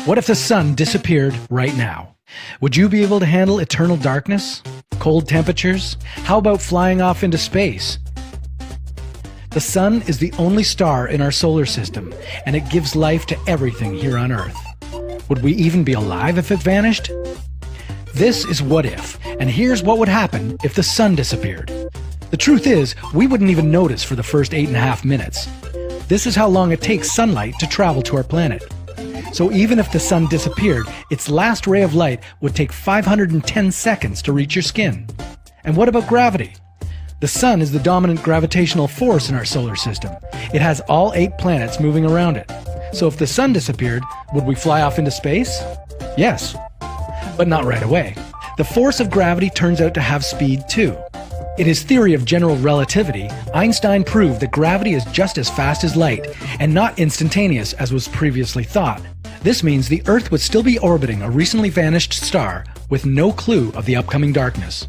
What if the sun disappeared right now? Would you be able to handle eternal darkness? Cold temperatures? How about flying off into space? The sun is the only star in our solar system, and it gives life to everything here on Earth. Would we even be alive if it vanished? This is What If, and here's what would happen if the sun disappeared. The truth is, we wouldn't even notice for the first 8.5 minutes. This is how long it takes sunlight to travel to our planet. So even if the sun disappeared, its last ray of light would take 510 seconds to reach your skin. And what about gravity? The sun is the dominant gravitational force in our solar system. It has all 8 planets moving around it. So if the sun disappeared, would we fly off into space? Yes, but not right away. The force of gravity turns out to have speed too. In his theory of general relativity, Einstein proved that gravity is just as fast as light, and not instantaneous as was previously thought. This means the Earth would still be orbiting a recently vanished star with no clue of the upcoming darkness.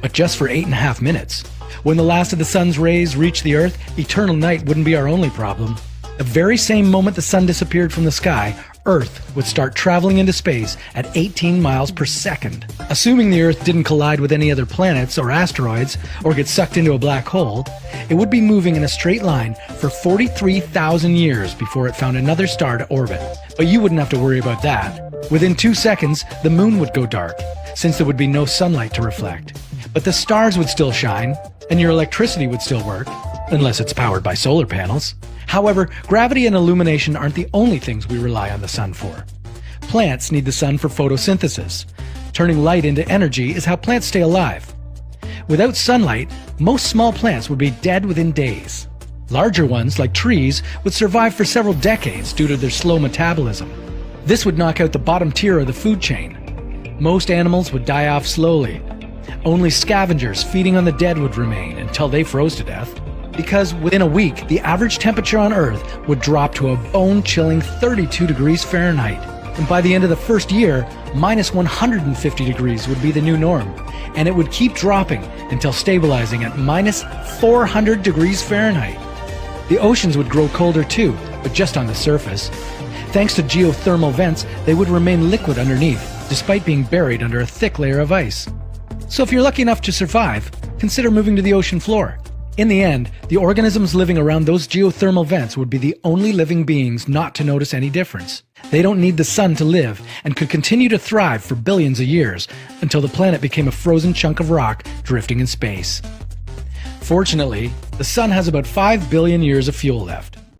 But just for 8.5 minutes. When the last of the sun's rays reached the Earth, eternal night wouldn't be our only problem. The very same moment the sun disappeared from the sky, Earth would start traveling into space at 18 miles per second. Assuming the Earth didn't collide with any other planets or asteroids or get sucked into a black hole, it would be moving in a straight line for 43,000 years before it found another star to orbit. But you wouldn't have to worry about that. Within 2 seconds, the moon would go dark, since there would be no sunlight to reflect. But the stars would still shine, and your electricity would still work, unless it's powered by solar panels. However, gravity and illumination aren't the only things we rely on the sun for. Plants need the sun for photosynthesis. Turning light into energy is how plants stay alive. Without sunlight, most small plants would be dead within days. Larger ones, like trees, would survive for several decades due to their slow metabolism. This would knock out the bottom tier of the food chain. Most animals would die off slowly. Only scavengers feeding on the dead would remain until they froze to death. Because within a week, the average temperature on Earth would drop to a bone-chilling 32 degrees Fahrenheit. And by the end of the first year, minus 150 degrees would be the new norm. And it would keep dropping until stabilizing at minus 400 degrees Fahrenheit. The oceans would grow colder too, but just on the surface. Thanks to geothermal vents, they would remain liquid underneath, despite being buried under a thick layer of ice. So if you're lucky enough to survive, consider moving to the ocean floor. In the end, the organisms living around those geothermal vents would be the only living beings not to notice any difference. They don't need the sun to live and could continue to thrive for billions of years until the planet became a frozen chunk of rock drifting in space. Fortunately, the sun has about 5 billion years of fuel left.